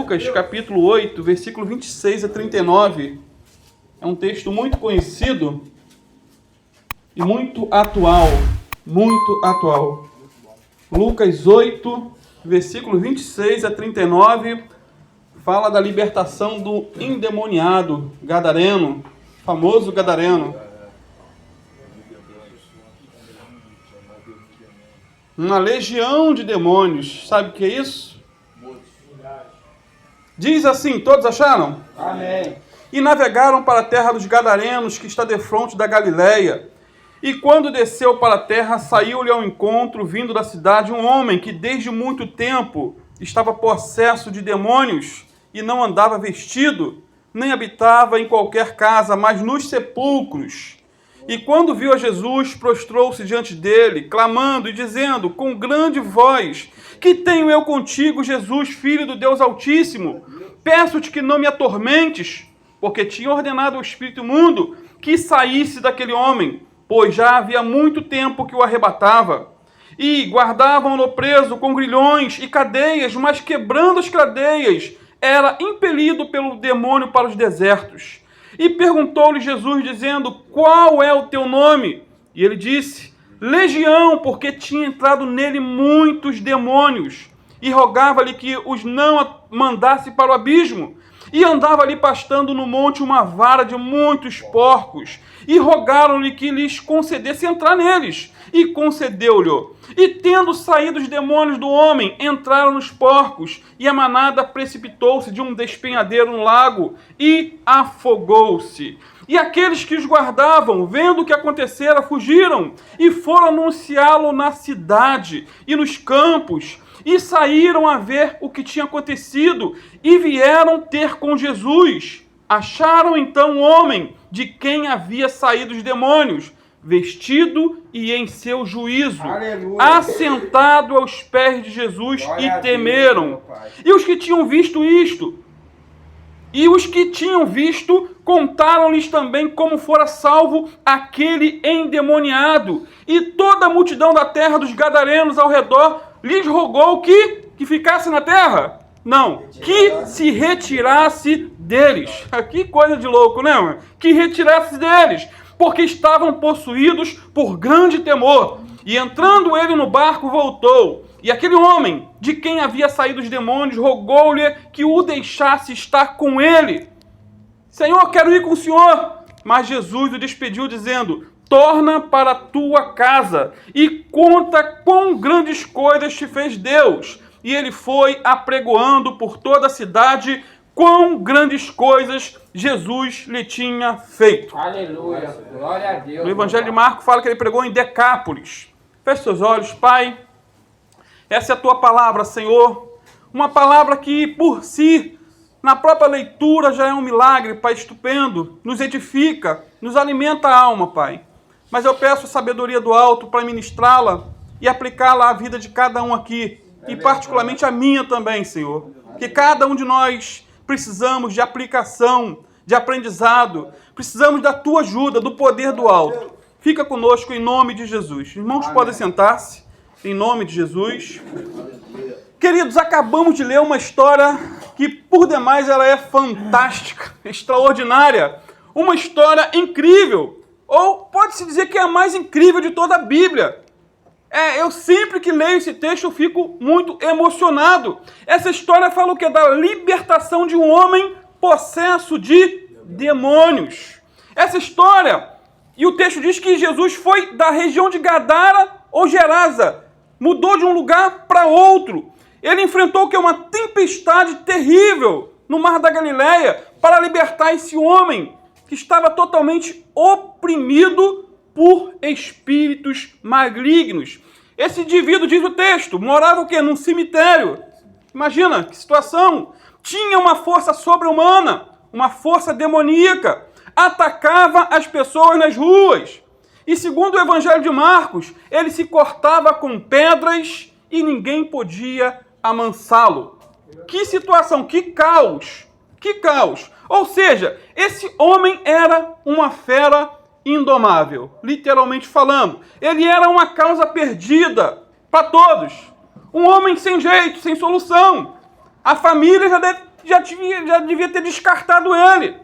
Lucas, capítulo 8, versículo 26 a 39. É um texto muito conhecido e muito atual. Muito atual. Lucas 8, versículo 26 a 39, fala da libertação do endemoniado gadareno, famoso gadareno. Uma legião de demônios. Sabe o que é isso? Diz assim, todos acharam? Amém. E navegaram para a terra dos Gadarenos, que está defronte da Galileia. E quando desceu para a terra, saiu-lhe ao encontro, vindo da cidade, um homem que desde muito tempo estava possesso de demônios e não andava vestido, nem habitava em qualquer casa, mas nos sepulcros. E quando viu a Jesus, prostrou-se diante dele, clamando e dizendo com grande voz: Que tenho eu contigo, Jesus, Filho do Deus Altíssimo? Peço-te que não me atormentes, porque tinha ordenado ao espírito imundo que saísse daquele homem, pois já havia muito tempo que o arrebatava. E guardavam-no preso com grilhões e cadeias, mas quebrando as cadeias, era impelido pelo demônio para os desertos. E perguntou-lhe Jesus, dizendo: Qual é o teu nome? E ele disse: Legião, porque tinha entrado nele muitos demônios. E rogava-lhe que os não mandasse para o abismo. E andava ali pastando no monte uma vara de muitos porcos. E rogaram-lhe que lhes concedesse entrar neles. E concedeu-lhe. E tendo saído os demônios do homem, entraram nos porcos. E a manada precipitou-se de um despenhadeiro no lago e afogou-se. E aqueles que os guardavam, vendo o que acontecera, fugiram e foram anunciá-lo na cidade e nos campos. E saíram a ver o que tinha acontecido e vieram ter com Jesus. Acharam então um homem de quem havia saído os demônios, vestido e em seu juízo, Aleluia. assentado aos pés de Jesus. Glória e temeram. E os que tinham visto isto, contaram-lhes também como fora salvo aquele endemoniado. E toda a multidão da terra dos Gadarenos ao redor lhes rogou que ficasse na terra? Não, que se retirasse deles. Que coisa de louco, né, mano? Que retirasse deles, porque estavam possuídos por grande temor. E entrando ele no barco, voltou. E aquele homem, de quem havia saído os demônios, rogou-lhe que o deixasse estar com ele. Senhor, quero ir com o senhor. Mas Jesus o despediu, dizendo: Torna para a tua casa e conta quão grandes coisas te fez Deus. E ele foi apregoando por toda a cidade quão grandes coisas Jesus lhe tinha feito. Aleluia. Glória a Deus. No Evangelho de Marcos fala que ele pregou em Decápolis. Feche seus olhos, Pai. Essa é a tua palavra, Senhor. Uma palavra que, por si, na própria leitura já é um milagre, Pai, estupendo. Nos edifica, nos alimenta a alma, Pai. Mas eu peço a sabedoria do alto para ministrá-la e aplicá-la à vida de cada um aqui. E particularmente a minha também, Senhor. Que cada um de nós precisamos de aplicação, de aprendizado. Precisamos da tua ajuda, do poder do alto. Fica conosco em nome de Jesus. Irmãos, podem sentar-se em nome de Jesus. Queridos, acabamos de ler uma história que, por demais, ela é fantástica, extraordinária. Uma história incrível. Ou pode-se dizer que é a mais incrível de toda a Bíblia. Eu sempre que leio esse texto eu fico muito emocionado. Essa história fala o quê? Da libertação de um homem possesso de demônios. Essa história, e o texto diz que Jesus foi da região de Gadara ou Gerasa. Mudou de um lugar para outro. Ele enfrentou o quê? Uma tempestade terrível no mar da Galileia para libertar esse homem que estava totalmente oprimido por espíritos malignos. Esse indivíduo, diz o texto, morava o quê? Num cemitério. Imagina que situação. Tinha uma força sobre-humana, uma força demoníaca. Atacava as pessoas nas ruas. E segundo o Evangelho de Marcos, ele se cortava com pedras e ninguém podia amansá-lo. Que situação, que caos, que caos. Ou seja, esse homem era uma fera indomável, literalmente falando. Ele era uma causa perdida para todos. Um homem sem jeito, sem solução. A família já já devia ter descartado ele.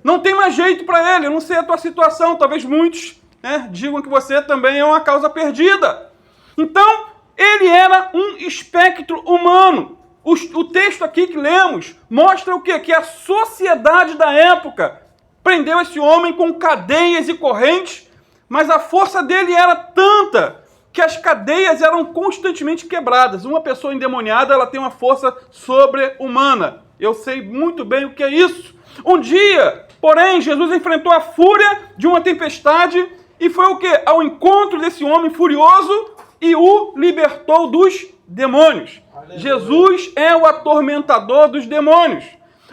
Não tem mais jeito para ele. Eu não sei a tua situação. Talvez muitos, né, digam que você também é uma causa perdida. Então, ele era um espectro humano. O texto aqui que lemos mostra o quê? Que a sociedade da época prendeu esse homem com cadeias e correntes, mas a força dele era tanta que as cadeias eram constantemente quebradas. Uma pessoa endemoniada, ela tem uma força sobre-humana. Eu sei muito bem o que é isso. Um dia, porém, Jesus enfrentou a fúria de uma tempestade e foi o quê? Ao encontro desse homem furioso e o libertou dos demônios. Aleluia. Jesus é o atormentador dos demônios.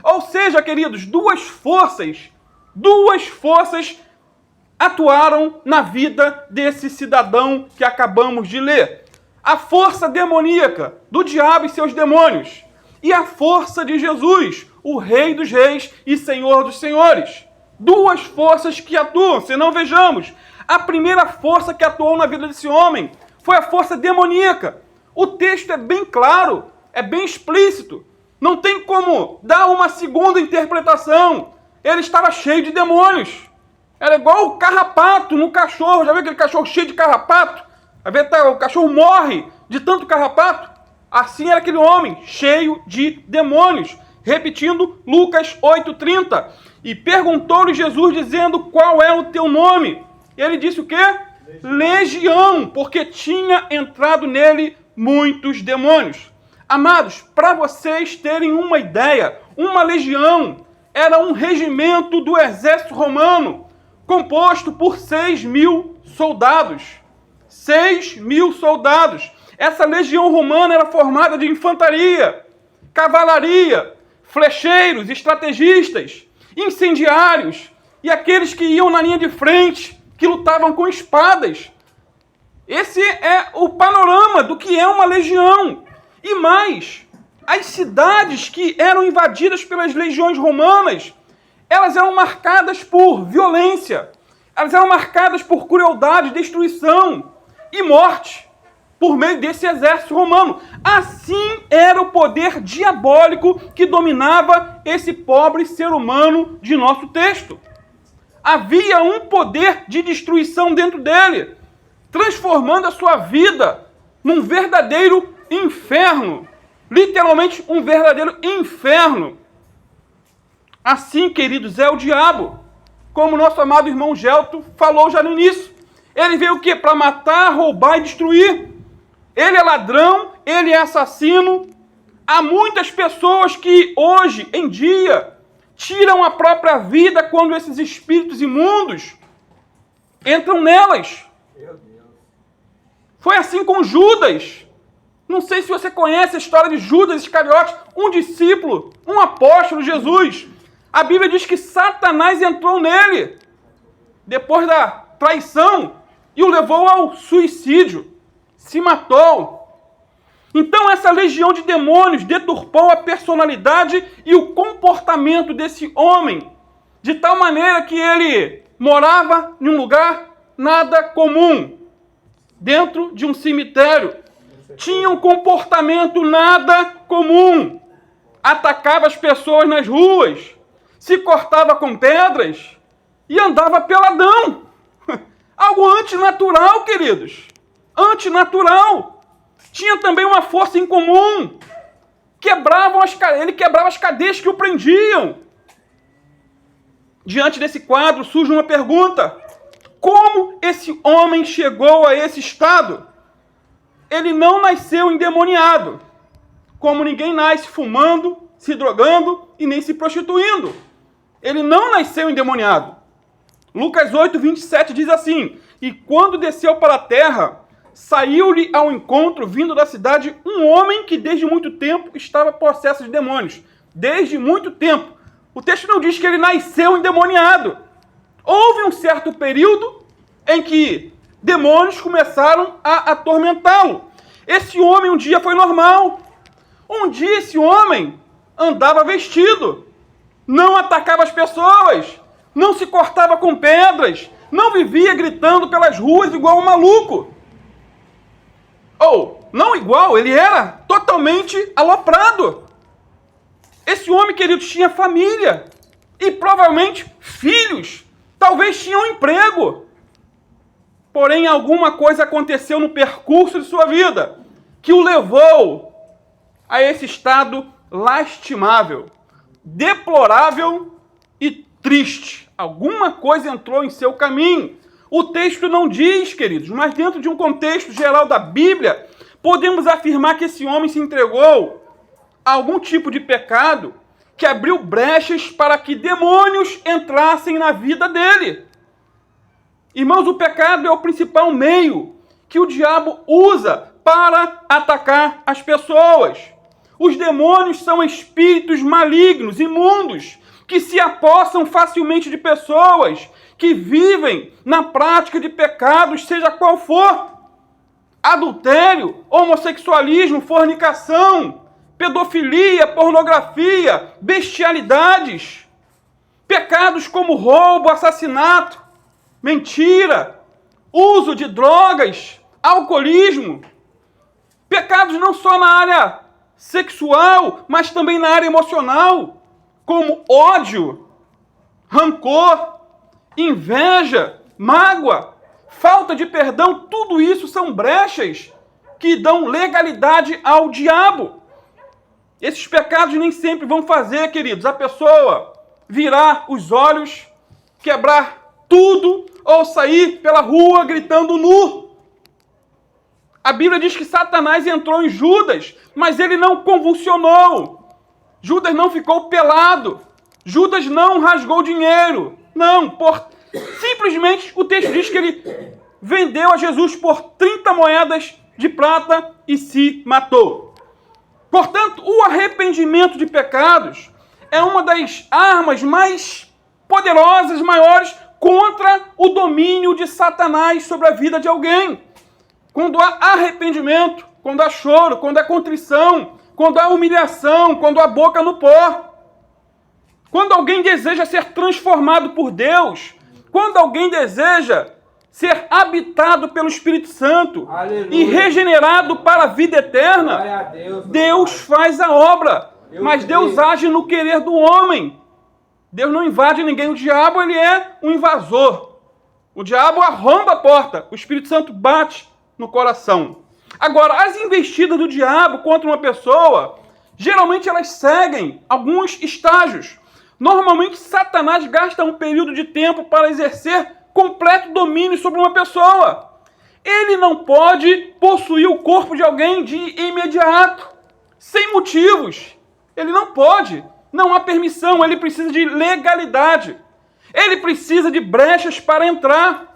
Ou seja, queridos, duas forças atuaram na vida desse cidadão que acabamos de ler. A força demoníaca do diabo e seus demônios. E a força de Jesus, o Rei dos Reis e Senhor dos Senhores. Duas forças que atuam, se não vejamos. A primeira força que atuou na vida desse homem foi a força demoníaca. O texto é bem claro, é bem explícito. Não tem como dar uma segunda interpretação. Ele estava cheio de demônios. Era igual o carrapato no cachorro. Já viu aquele cachorro cheio de carrapato? O cachorro morre de tanto carrapato. Assim era aquele homem, cheio de demônios. Repetindo Lucas 8,30. E perguntou-lhe Jesus, dizendo, qual é o teu nome? E ele disse o quê? Legião, porque tinha entrado nele muitos demônios. Amados, para vocês terem uma ideia, uma legião era um regimento do exército romano, composto por 6.000 soldados. 6.000 soldados. Essa legião romana era formada de infantaria, cavalaria, flecheiros, estrategistas, incendiários e aqueles que iam na linha de frente, que lutavam com espadas. Esse é o panorama do que é uma legião. E mais, as cidades que eram invadidas pelas legiões romanas, elas eram marcadas por violência, elas eram marcadas por crueldade, destruição e morte por meio desse exército romano. Assim era o poder diabólico que dominava esse pobre ser humano de nosso texto. Havia um poder de destruição dentro dele, transformando a sua vida num verdadeiro inferno. Literalmente um verdadeiro inferno. Assim, queridos, é o diabo. Como nosso amado irmão Gelto falou já no início. Ele veio o quê? Para matar, roubar e destruir. Ele é ladrão, ele é assassino. Há muitas pessoas que hoje em dia tiram a própria vida quando esses espíritos imundos entram nelas. Foi assim com Judas. Não sei se você conhece a história de Judas Iscariotes, um discípulo, um apóstolo de Jesus. A Bíblia diz que Satanás entrou nele depois da traição e o levou ao suicídio. Se matou. Então essa legião de demônios deturpou a personalidade e o comportamento desse homem, de tal maneira que ele morava em um lugar nada comum, dentro de um cemitério. Tinha um comportamento nada comum. Atacava as pessoas nas ruas, se cortava com pedras e andava peladão. Algo antinatural, queridos. Antinatural. Tinha também uma força incomum. Ele quebrava as cadeias que o prendiam. Diante desse quadro surge uma pergunta. Como esse homem chegou a esse estado? Ele não nasceu endemoniado. Como ninguém nasce fumando, se drogando e nem se prostituindo. Ele não nasceu endemoniado. Lucas 8:27 diz assim: e quando desceu para a terra, saiu-lhe ao encontro, vindo da cidade, um homem que desde muito tempo estava possesso de demônios. Desde muito tempo. O texto não diz que ele nasceu endemoniado. Houve um certo período em que demônios começaram a atormentá-lo. Esse homem um dia foi normal. Um dia esse homem andava vestido. Não atacava as pessoas. Não se cortava com pedras. Não vivia gritando pelas ruas igual um maluco. Ou, não igual, ele era totalmente aloprado. Esse homem, queridos, tinha família e provavelmente filhos. Talvez tinha um emprego. Porém, alguma coisa aconteceu no percurso de sua vida que o levou a esse estado lastimável, deplorável e triste. Alguma coisa entrou em seu caminho. O texto não diz, queridos, mas dentro de um contexto geral da Bíblia, podemos afirmar que esse homem se entregou a algum tipo de pecado que abriu brechas para que demônios entrassem na vida dele. Irmãos, o pecado é o principal meio que o diabo usa para atacar as pessoas. Os demônios são espíritos malignos, imundos, que se apossam facilmente de pessoas que vivem na prática de pecados, seja qual for. Adultério, homossexualismo, fornicação, pedofilia, pornografia, bestialidades. Pecados como roubo, assassinato, mentira, uso de drogas, alcoolismo. Pecados não só na área sexual, mas também na área emocional, como ódio, rancor, inveja, mágoa, falta de perdão. Tudo isso são brechas que dão legalidade ao diabo. Esses pecados nem sempre vão fazer, queridos, a pessoa virar os olhos, quebrar tudo ou sair pela rua gritando nu. A Bíblia diz que Satanás entrou em Judas, mas ele não convulsionou. Judas não ficou pelado. Judas não rasgou dinheiro. Não, simplesmente o texto diz que ele vendeu a Jesus por 30 moedas de prata e se matou. Portanto, o arrependimento de pecados é uma das armas mais poderosas, maiores, contra o domínio de Satanás sobre a vida de alguém. Quando há arrependimento, quando há choro, quando há contrição, quando há humilhação, quando há boca no pó. Quando alguém deseja ser transformado por Deus, quando alguém deseja ser habitado pelo Espírito Santo, aleluia, e regenerado para a vida eterna, glória a Deus, Deus faz a obra, mas Deus age no querer do homem. Deus não invade ninguém. O diabo, ele é um invasor. O diabo arromba a porta, o Espírito Santo bate no coração. Agora, as investidas do diabo contra uma pessoa, geralmente elas seguem alguns estágios. Normalmente, Satanás gasta um período de tempo para exercer completo domínio sobre uma pessoa. Ele não pode possuir o corpo de alguém de imediato, sem motivos. Ele não pode. Não há permissão. Ele precisa de legalidade. Ele precisa de brechas para entrar.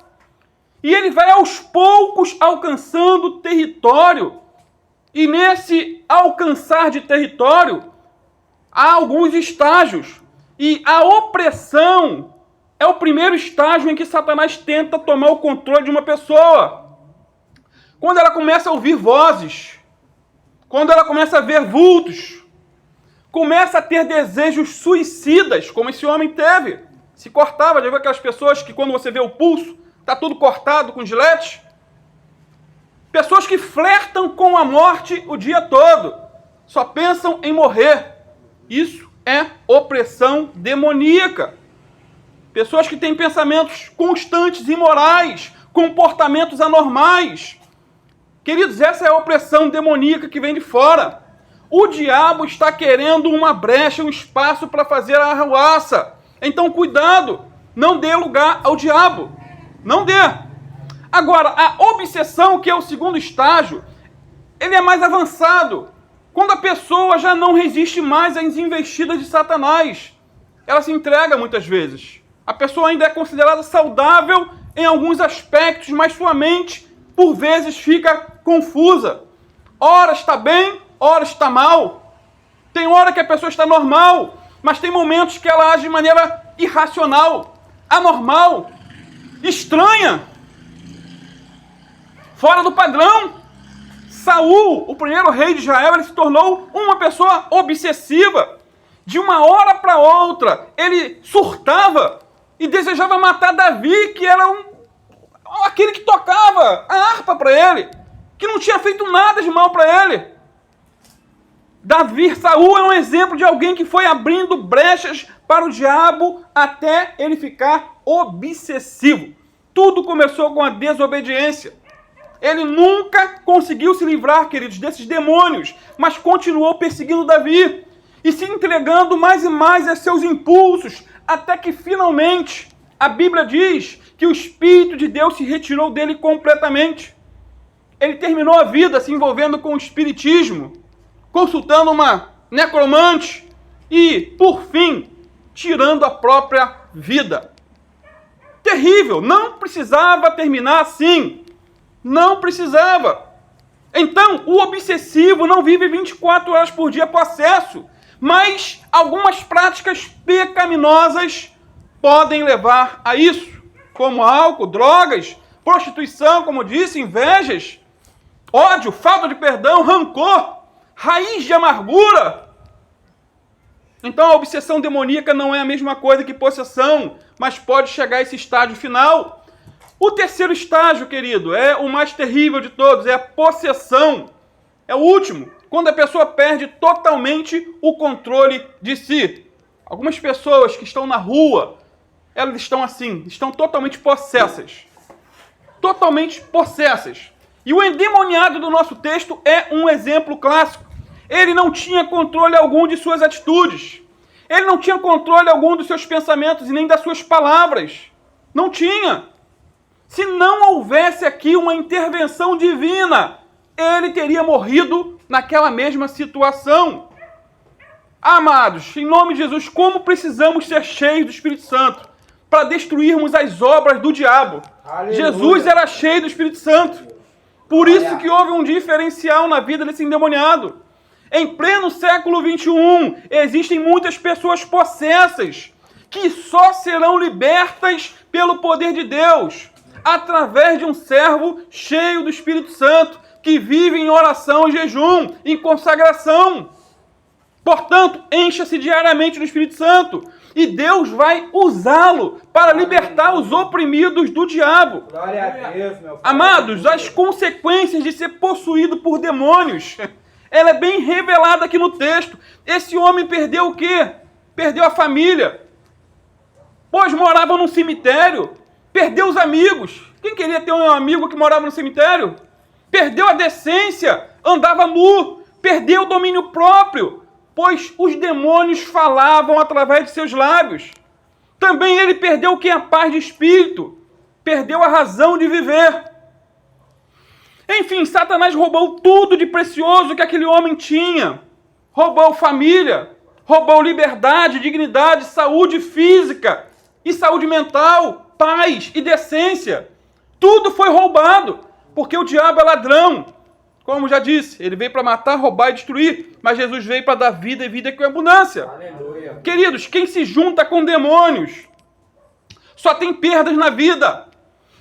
E ele vai aos poucos alcançando território. E nesse alcançar de território, há alguns estágios. E a opressão é o primeiro estágio em que Satanás tenta tomar o controle de uma pessoa. Quando ela começa a ouvir vozes, quando ela começa a ver vultos, começa a ter desejos suicidas, como esse homem teve. Se cortava, já viu aquelas pessoas que quando você vê o pulso, está tudo cortado com gilete? Pessoas que flertam com a morte o dia todo, só pensam em morrer. Isso é opressão demoníaca. Pessoas que têm pensamentos constantes, imorais, comportamentos anormais. Queridos, essa é a opressão demoníaca que vem de fora. O diabo está querendo uma brecha, um espaço para fazer a arruaça. Então, cuidado, não dê lugar ao diabo. Não dê. Agora, a obsessão, que é o segundo estágio, ele é mais avançado. Quando a pessoa já não resiste mais às investidas de Satanás. Ela se entrega muitas vezes. A pessoa ainda é considerada saudável em alguns aspectos, mas sua mente, por vezes, fica confusa. Ora está bem, ora está mal. Tem hora que a pessoa está normal, mas tem momentos que ela age de maneira irracional, anormal, estranha, fora do padrão. Saul, o primeiro rei de Israel, ele se tornou uma pessoa obsessiva. De uma hora para outra, ele surtava e desejava matar Davi, que era aquele que tocava a harpa para ele, que não tinha feito nada de mal para ele. Saul é um exemplo de alguém que foi abrindo brechas para o diabo até ele ficar obsessivo. Tudo começou com a desobediência. Ele nunca conseguiu se livrar, queridos, desses demônios, mas continuou perseguindo Davi e se entregando mais e mais a seus impulsos, até que finalmente a Bíblia diz que o Espírito de Deus se retirou dele completamente. Ele terminou a vida se envolvendo com o espiritismo, consultando uma necromante e, por fim, tirando a própria vida. Terrível, não precisava terminar assim. Não precisava. Então, o obsessivo não vive 24 horas por dia possesso, mas algumas práticas pecaminosas podem levar a isso, como álcool, drogas, prostituição, como disse, invejas, ódio, falta de perdão, rancor, raiz de amargura. Então, a obsessão demoníaca não é a mesma coisa que possessão, mas pode chegar a esse estágio final. O terceiro estágio, querido, é o mais terrível de todos, é a possessão. É o último, quando a pessoa perde totalmente o controle de si. Algumas pessoas que estão na rua, elas estão assim, estão totalmente possessas. Totalmente possessas. E o endemoniado do nosso texto é um exemplo clássico. Ele não tinha controle algum de suas atitudes. Ele não tinha controle algum dos seus pensamentos e nem das suas palavras. Não tinha. Se não houvesse aqui uma intervenção divina, ele teria morrido naquela mesma situação. Amados, em nome de Jesus, como precisamos ser cheios do Espírito Santo para destruirmos as obras do diabo. Aleluia. Jesus era cheio do Espírito Santo. Por isso que houve um diferencial na vida desse endemoniado. Em pleno século XXI, existem muitas pessoas possessas que só serão libertas pelo poder de Deus, através de um servo cheio do Espírito Santo, que vive em oração e jejum, em consagração. Portanto, encha-se diariamente do Espírito Santo, e Deus vai usá-lo para libertar os oprimidos do diabo. Glória a Deus, meu Pai. Amados, as consequências de ser possuído por demônios, ela é bem revelada aqui no texto. Esse homem perdeu o quê? Perdeu a família, pois morava num cemitério. Perdeu os amigos. Quem queria ter um amigo que morava no cemitério? Perdeu a decência, andava nu. Perdeu o domínio próprio, pois os demônios falavam através de seus lábios. Também ele perdeu o que? A paz de espírito. Perdeu a razão de viver. Enfim, Satanás roubou tudo de precioso que aquele homem tinha. Roubou família, roubou liberdade, dignidade, saúde física e saúde mental, paz e decência. Tudo foi roubado, porque o diabo é ladrão. Como já disse, ele veio para matar, roubar e destruir, mas Jesus veio para dar vida e vida com abundância. Aleluia. Queridos, quem se junta com demônios só tem perdas na vida.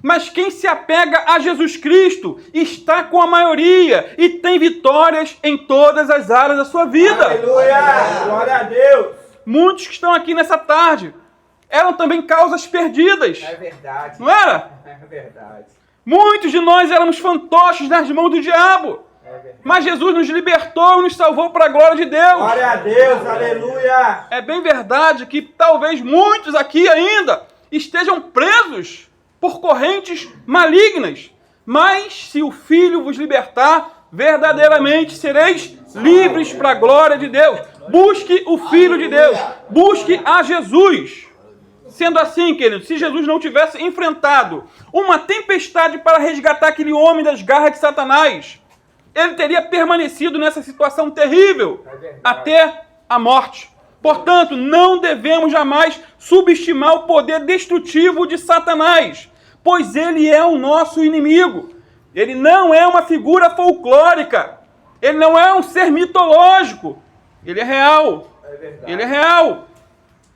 Mas quem se apega a Jesus Cristo está com a maioria e tem vitórias em todas as áreas da sua vida. Aleluia! Glória a Deus! Muitos que estão aqui nessa tarde eram também causas perdidas. É verdade. Não era? É verdade. Muitos de nós éramos fantoches nas mãos do diabo. Mas Jesus nos libertou e nos salvou para a glória de Deus. Glória a Deus, aleluia! É bem verdade que talvez muitos aqui ainda estejam presos por correntes malignas. Mas se o Filho vos libertar, verdadeiramente sereis livres para a glória de Deus. Busque o Filho de Deus. Busque a Jesus. Sendo assim, querido, se Jesus não tivesse enfrentado uma tempestade para resgatar aquele homem das garras de Satanás, ele teria permanecido nessa situação terrível até a morte. Portanto, não devemos jamais subestimar o poder destrutivo de Satanás, pois ele é o nosso inimigo. Ele não é uma figura folclórica. Ele não é um ser mitológico. Ele é real. Ele é real.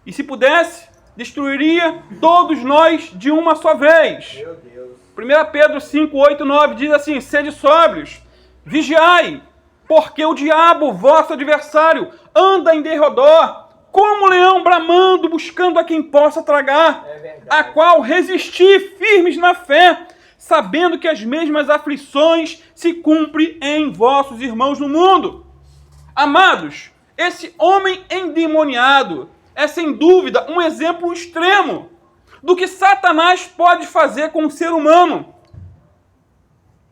E se pudesse, destruiria todos nós de uma só vez. Meu Deus. 1 Pedro 5, 8, 9 diz assim: sede sóbrios, vigiai, porque o diabo, vosso adversário, anda em derredor, como leão bramando, buscando a quem possa tragar, a qual resistir firmes na fé, sabendo que as mesmas aflições se cumprem em vossos irmãos no mundo. Amados, esse homem endemoniado é sem dúvida um exemplo extremo do que Satanás pode fazer com o ser humano.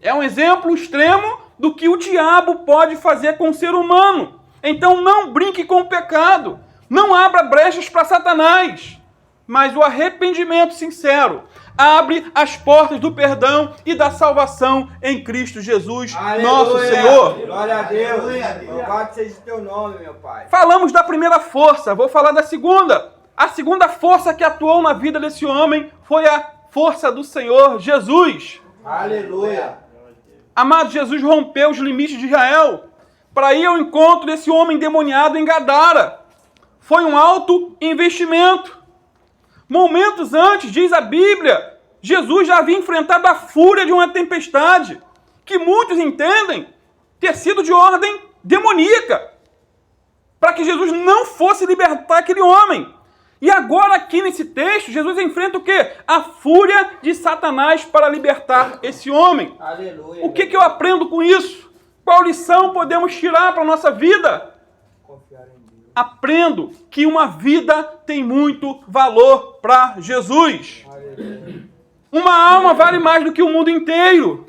É um exemplo extremo do que o diabo pode fazer com o ser humano. Então não brinque com o pecado, não abra brechas para Satanás, mas o arrependimento sincero abre as portas do perdão e da salvação em Cristo Jesus, Aleluia. nosso Senhor. Glória a Deus. Louvado seja o teu nome, meu Pai. Falamos da primeira força, vou falar da segunda. A segunda força que atuou na vida desse homem foi a força do Senhor Jesus. Aleluia. Amado, Jesus rompeu os limites de Israel para ir ao encontro desse homem endemoniado em Gadara. Foi um alto investimento. Momentos antes, diz a Bíblia, Jesus já havia enfrentado a fúria de uma tempestade, que muitos entendem ter sido de ordem demoníaca, para que Jesus não fosse libertar aquele homem. E agora aqui nesse texto, Jesus enfrenta o quê? A fúria de Satanás para libertar esse homem. Aleluia. O que eu aprendo com isso? Qual lição podemos tirar para a nossa vida? Confiar em Deus. Aprendo que uma vida tem muito valor para Jesus. Aleluia. Uma alma vale mais do que o mundo inteiro.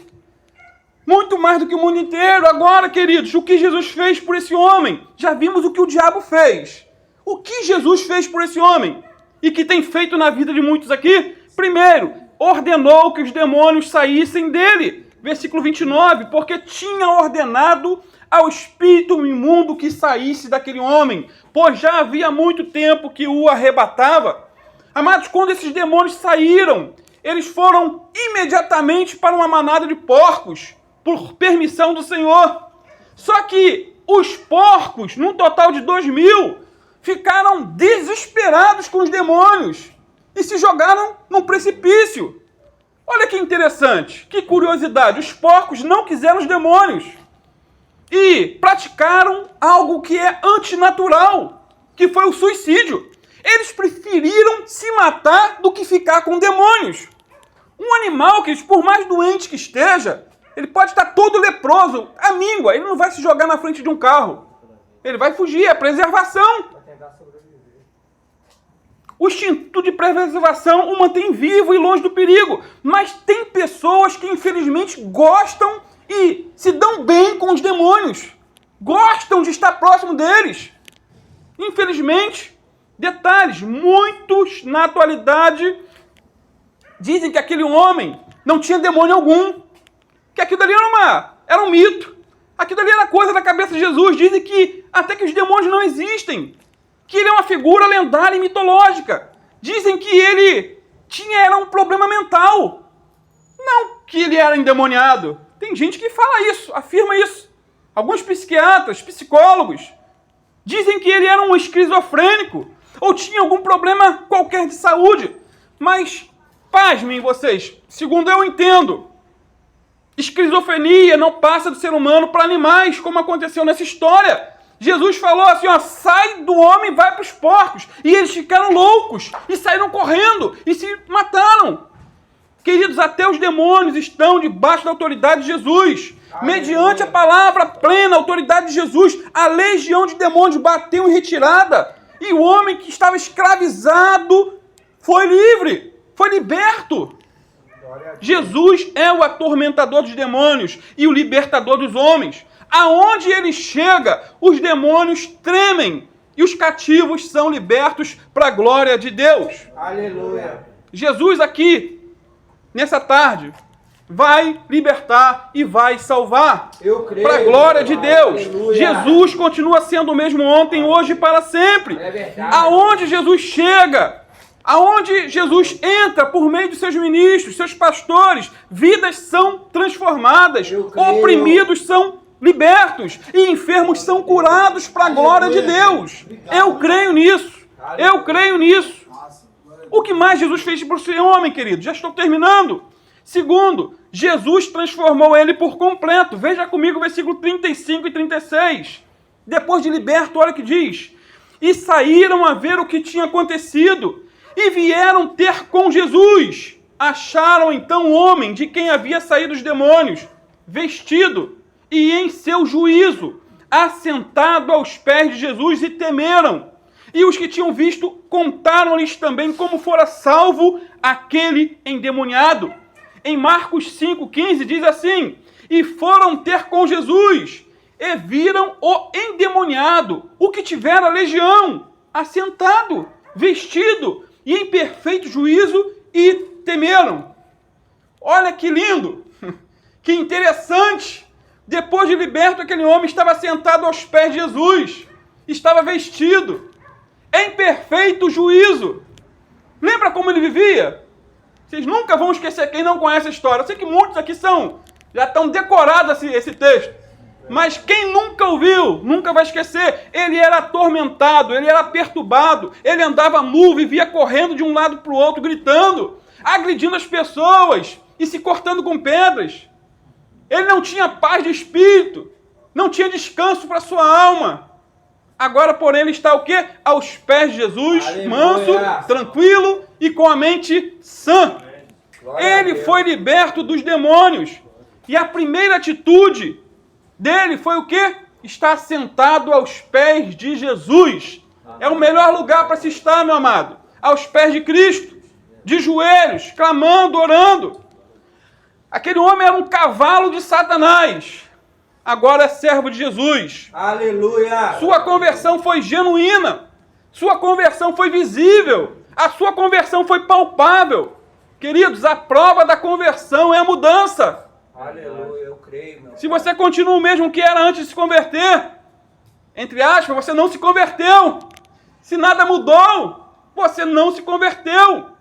Muito mais do que o mundo inteiro. Agora, queridos, o que Jesus fez por esse homem? Já vimos o que o diabo fez. O que Jesus fez por esse homem? E que tem feito na vida de muitos aqui? Primeiro, ordenou que os demônios saíssem dele. Versículo 29, porque tinha ordenado ao espírito imundo que saísse daquele homem, pois já havia muito tempo que o arrebatava. Amados, quando esses demônios saíram, eles foram imediatamente para uma manada de porcos, por permissão do Senhor. Só que os porcos, num total de 2.000, ficaram desesperados com os demônios e se jogaram num precipício. Olha que interessante, que curiosidade. Os porcos não quiseram os demônios e praticaram algo que é antinatural, que foi o suicídio. Eles preferiram se matar do que ficar com demônios. Um animal que, por mais doente que esteja, ele pode estar todo leproso, a míngua, ele não vai se jogar na frente de um carro. Ele vai fugir, é preservação. O instinto de preservação o mantém vivo e longe do perigo. Mas tem pessoas que, infelizmente, gostam e se dão bem com os demônios. Gostam de estar próximo deles. Infelizmente, detalhes, muitos na atualidade dizem que aquele homem não tinha demônio algum. Que aquilo ali era um mito. Aquilo ali era coisa da cabeça de Jesus. Dizem que até que os demônios não existem. Que ele é uma figura lendária e mitológica. Dizem que ele era um problema mental. Não que ele era endemoniado. Tem gente que fala isso, afirma isso. Alguns psiquiatras, psicólogos, dizem que ele era um esquizofrênico ou tinha algum problema qualquer de saúde. Mas, pasmem vocês, segundo eu entendo, esquizofrenia não passa do ser humano para animais, como aconteceu nessa história. Jesus falou assim, ó, sai do homem e vai para os porcos. E eles ficaram loucos e saíram correndo e se mataram. Queridos, até os demônios estão debaixo da autoridade de Jesus. Mediante a palavra plena, a autoridade de Jesus, a legião de demônios bateu em retirada. E o homem que estava escravizado foi livre, foi liberto. Jesus é o atormentador dos demônios e o libertador dos homens. Aonde ele chega, os demônios tremem e os cativos são libertos para a glória de Deus. Aleluia. Jesus aqui, nessa tarde, vai libertar e vai salvar. Eu creio. Para a glória de Deus. Aleluia. Jesus continua sendo o mesmo ontem, hoje e para sempre. É verdade. Aonde Jesus chega, aonde Jesus entra por meio de seus ministros, seus pastores, vidas são transformadas, Eu creio. oprimidos são libertos e enfermos são curados para a glória de Deus. Eu creio nisso. Eu creio nisso. O que mais Jesus fez por esse homem, querido? Já estou terminando. Segundo, Jesus transformou ele por completo. Veja comigo o versículo 35 e 36. Depois de liberto, olha o que diz. E saíram a ver o que tinha acontecido e vieram ter com Jesus. Acharam então o homem de quem havia saído os demônios, vestido e em seu juízo, assentado aos pés de Jesus, e temeram. E os que tinham visto contaram-lhes também como fora salvo aquele endemoniado. Em Marcos 5,15 diz assim: e foram ter com Jesus, e viram o endemoniado, o que tivera legião, assentado, vestido, e em perfeito juízo, e temeram. Olha que lindo, que interessante. Depois de liberto, aquele homem estava sentado aos pés de Jesus, estava vestido, em perfeito juízo. Lembra como ele vivia? Vocês nunca vão esquecer, quem não conhece a história. Eu sei que muitos aqui já estão decorados esse texto. Mas quem nunca ouviu, nunca vai esquecer. Ele era atormentado, ele era perturbado, ele andava nu, vivia correndo de um lado para o outro, gritando, agredindo as pessoas e se cortando com pedras. Ele não tinha paz de espírito, não tinha descanso para sua alma. Agora, porém, ele está o quê? Aos pés de Jesus, aleluia, manso, tranquilo e com a mente sã. Ele foi liberto dos demônios. E a primeira atitude dele foi o quê? Estar sentado aos pés de Jesus. É o melhor lugar para se estar, meu amado. Aos pés de Cristo, de joelhos, clamando, orando. Aquele homem era um cavalo de Satanás. Agora é servo de Jesus. Aleluia! Sua conversão foi genuína. Sua conversão foi visível. A sua conversão foi palpável. Queridos, a prova da conversão é a mudança. Aleluia, eu creio, meu. Se você continua o mesmo que era antes de se converter, entre aspas, você não se converteu. Se nada mudou, você não se converteu.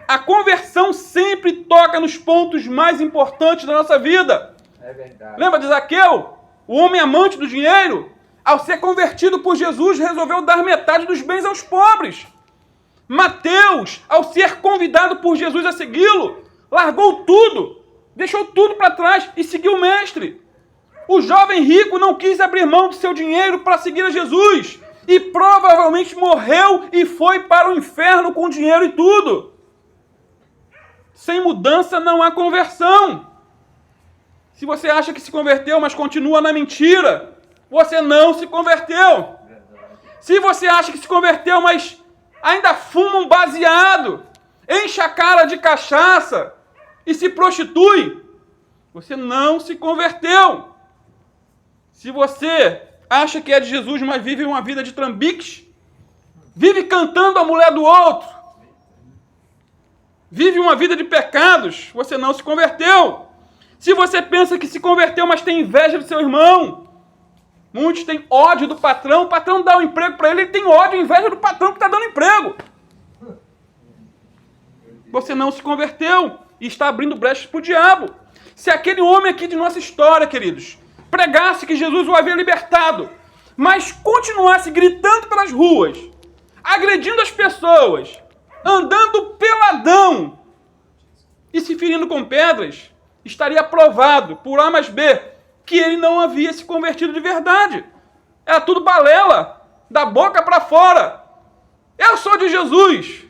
A conversão sempre toca nos pontos mais importantes da nossa vida. É verdade. Lembra de Zaqueu? O homem amante do dinheiro? Ao ser convertido por Jesus, resolveu dar metade dos bens aos pobres. Mateus, ao ser convidado por Jesus a segui-lo, largou tudo, deixou tudo para trás e seguiu o mestre. O jovem rico não quis abrir mão de seu dinheiro para seguir a Jesus e provavelmente morreu e foi para o inferno com dinheiro e tudo. Sem mudança não há conversão. Se você acha que se converteu, mas continua na mentira, você não se converteu. Se você acha que se converteu, mas ainda fuma um baseado, enche a cara de cachaça e se prostitui, você não se converteu. Se você acha que é de Jesus, mas vive uma vida de trambiques, vive cantando a mulher do outro, vive uma vida de pecados, você não se converteu. Se você pensa que se converteu, mas tem inveja do seu irmão, muitos têm ódio do patrão, o patrão dá um emprego para ele, ele tem ódio e inveja do patrão que está dando emprego. Você não se converteu e está abrindo brechas para o diabo. Se aquele homem aqui de nossa história, queridos, pregasse que Jesus o havia libertado, mas continuasse gritando pelas ruas, agredindo as pessoas, andando peladão e se ferindo com pedras, estaria provado por A mais B que ele não havia se convertido de verdade. Era tudo balela, da boca para fora. Eu sou de Jesus,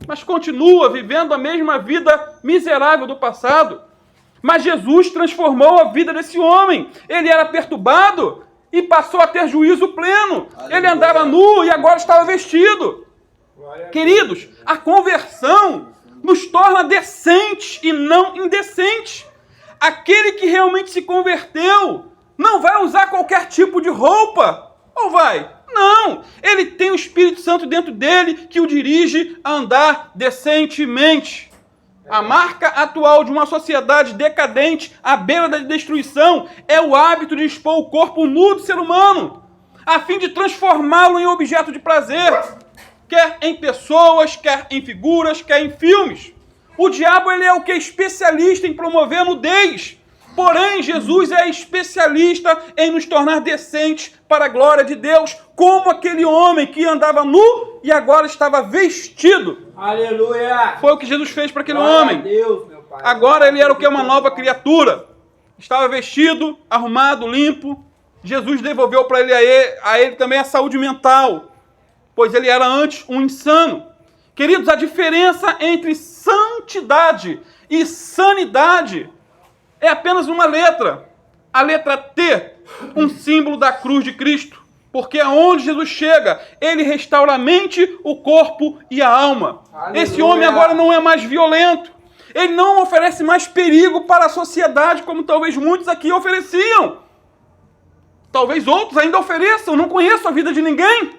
mas continua vivendo a mesma vida miserável do passado. Mas Jesus transformou a vida desse homem. Ele era perturbado e passou a ter juízo pleno. Aleluia. Ele andava nu e agora estava vestido. Queridos, a conversão nos torna decentes e não indecentes. Aquele que realmente se converteu não vai usar qualquer tipo de roupa, ou vai? Não, ele tem o Espírito Santo dentro dele que o dirige a andar decentemente. A marca atual de uma sociedade decadente à beira da destruição é o hábito de expor o corpo nu do ser humano, a fim de transformá-lo em objeto de prazer, quer em pessoas, quer em figuras, quer em filmes. O diabo, ele é o que? Especialista em promover a nudez. Porém, Jesus é especialista em nos tornar decentes para a glória de Deus, como aquele homem que andava nu e agora estava vestido. Aleluia! Foi o que Jesus fez para aquele Glória homem. a Deus, meu Pai. Agora ele era o que? Uma nova criatura. Estava vestido, arrumado, limpo. Jesus devolveu para a ele também a saúde mental, pois ele era antes um insano. Queridos, a diferença entre santidade e sanidade é apenas uma letra. A letra T. um símbolo da cruz de Cristo. Porque aonde Jesus chega, ele restaura a mente, o corpo e a alma. Aleluia. Esse homem agora não é mais violento. Ele não oferece mais perigo para a sociedade, como talvez muitos aqui ofereciam. Talvez outros ainda ofereçam, não conheço a vida de ninguém.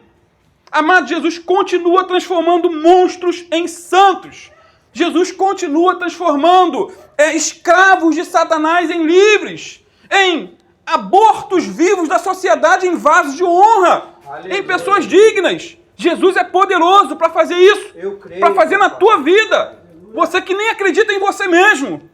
Amado, Jesus continua transformando monstros em santos. Jesus continua transformando escravos de Satanás em livres, em abortos vivos da sociedade em vasos de honra, Aleluia. em pessoas dignas. Jesus é poderoso para fazer isso, Eu creio, para fazer na papai. tua vida. Você que nem acredita em você mesmo.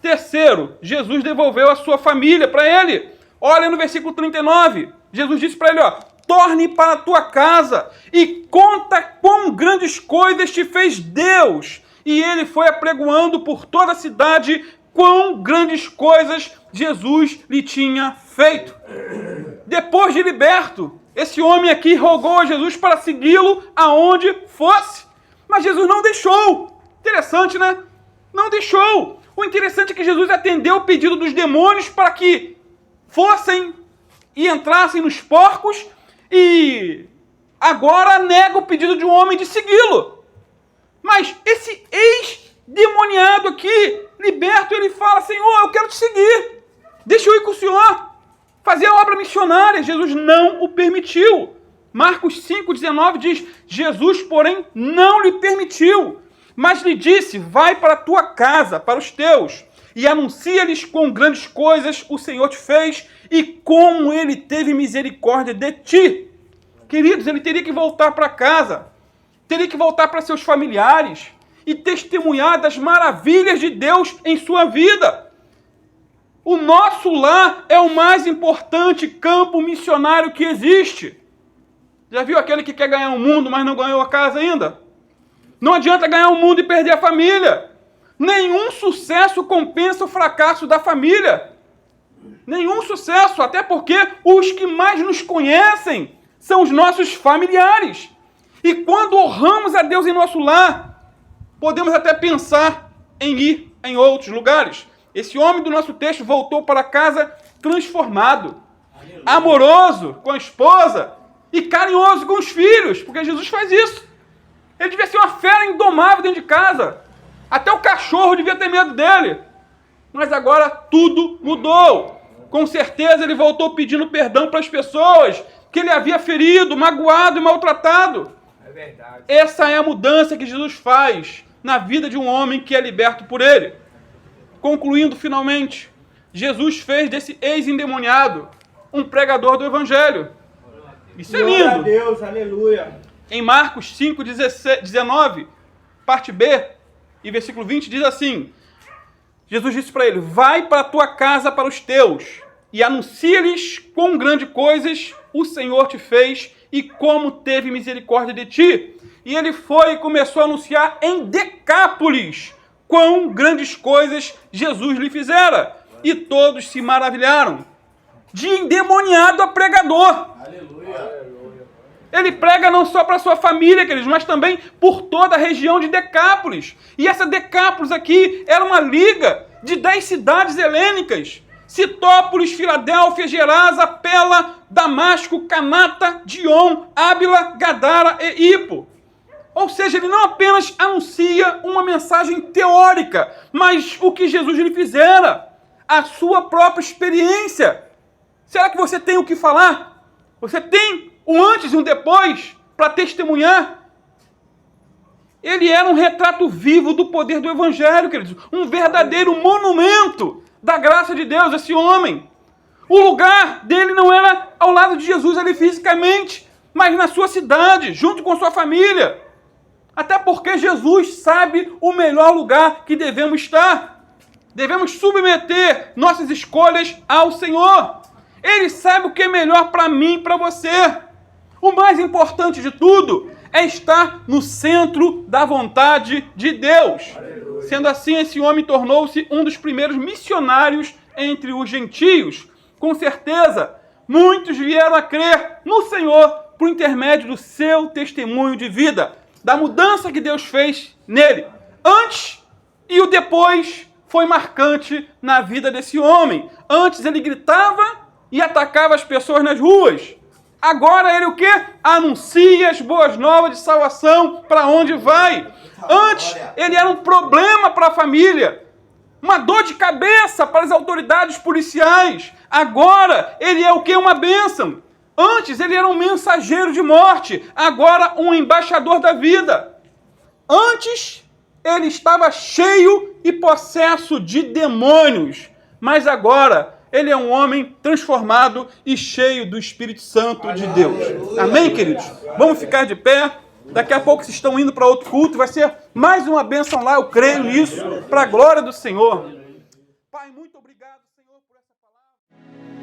Terceiro, Jesus devolveu a sua família para ele. Olha no versículo 39. Jesus disse para ele, torne para a tua casa e conta quão grandes coisas te fez Deus. E ele foi apregoando por toda a cidade quão grandes coisas Jesus lhe tinha feito. Depois de liberto, esse homem aqui rogou a Jesus para segui-lo aonde fosse. Mas Jesus não deixou. Interessante, né? Não deixou. O interessante é que Jesus atendeu o pedido dos demônios para que fossem e entrassem nos porcos e agora nega o pedido de um homem de segui-lo. Mas esse ex-demoniado aqui, liberto, ele fala, Senhor, eu quero te seguir. Deixa eu ir com o Senhor. Fazer a obra missionária. Jesus não o permitiu. Marcos 5,19 diz, Jesus, porém, não lhe permitiu, mas lhe disse, vai para a tua casa, para os teus, e anuncia-lhes quão grandes coisas o Senhor te fez e como ele teve misericórdia de ti. Queridos, ele teria que voltar para casa, teria que voltar para seus familiares e testemunhar das maravilhas de Deus em sua vida. O nosso lar é o mais importante campo missionário que existe. Já viu aquele que quer ganhar o mundo, mas não ganhou a casa ainda? Não adianta ganhar o mundo e perder a família. Nenhum sucesso compensa o fracasso da família. Nenhum sucesso, até porque os que mais nos conhecem são os nossos familiares. E quando honramos a Deus em nosso lar, podemos até pensar em ir em outros lugares. Esse homem do nosso texto voltou para casa transformado, amoroso com a esposa e carinhoso com os filhos, porque Jesus faz isso. Ele devia ser uma fera indomável dentro de casa. Até o cachorro devia ter medo dele. Mas agora tudo mudou. Com certeza ele voltou pedindo perdão para as pessoas que ele havia ferido, magoado e maltratado. É verdade. Essa é a mudança que Jesus faz na vida de um homem que é liberto por ele. Concluindo finalmente, Jesus fez desse ex-endemoniado um pregador do Evangelho. Isso é Glória a lindo. Deus, aleluia. Em Marcos 5,19, parte B, e versículo 20, diz assim, Jesus disse para ele, vai para a tua casa para os teus, e anuncia-lhes quão grandes coisas o Senhor te fez, e como teve misericórdia de ti. E ele foi e começou a anunciar em Decápolis quão grandes coisas Jesus lhe fizera. E todos se maravilharam. De endemoniado a pregador. Aleluia. Ele prega não só para sua família, queridos, mas também por toda a região de Decápolis. E essa Decápolis aqui era uma liga de 10 cidades helênicas. Citópolis, Filadélfia, Gerasa, Pela, Damasco, Canata, Dion, Ábila, Gadara e Hippo. Ou seja, ele não apenas anuncia uma mensagem teórica, mas o que Jesus lhe fizera, a sua própria experiência. Será que você tem o que falar? Você tem um antes e um depois para testemunhar? Ele era um retrato vivo do poder do Evangelho, queridos. Um verdadeiro monumento da graça de Deus, esse homem. O lugar dele não era ao lado de Jesus ali fisicamente, mas na sua cidade, junto com sua família. Até porque Jesus sabe o melhor lugar que devemos estar. Devemos submeter nossas escolhas ao Senhor. Ele sabe o que é melhor para mim e para você. O mais importante de tudo é estar no centro da vontade de Deus. Aleluia. Sendo assim, esse homem tornou-se um dos primeiros missionários entre os gentios. Com certeza, muitos vieram a crer no Senhor por intermédio do seu testemunho de vida, da mudança que Deus fez nele. Antes e o depois foi marcante na vida desse homem. Antes ele gritava e atacava as pessoas nas ruas. Agora ele o quê? Anuncia as boas novas de salvação para onde vai. Antes, ele era um problema para a família, uma dor de cabeça para as autoridades policiais. Agora, ele é o quê? Uma bênção. Antes, ele era um mensageiro de morte. Agora, um embaixador da vida. Antes, ele estava cheio e possesso de demônios. Mas agora, ele é um homem transformado e cheio do Espírito Santo de Deus. Amém, queridos? Vamos ficar de pé. Daqui a pouco vocês estão indo para outro culto. Vai ser mais uma bênção lá, eu creio nisso, para a glória do Senhor. Pai, muito obrigado, Senhor, por essa palavra.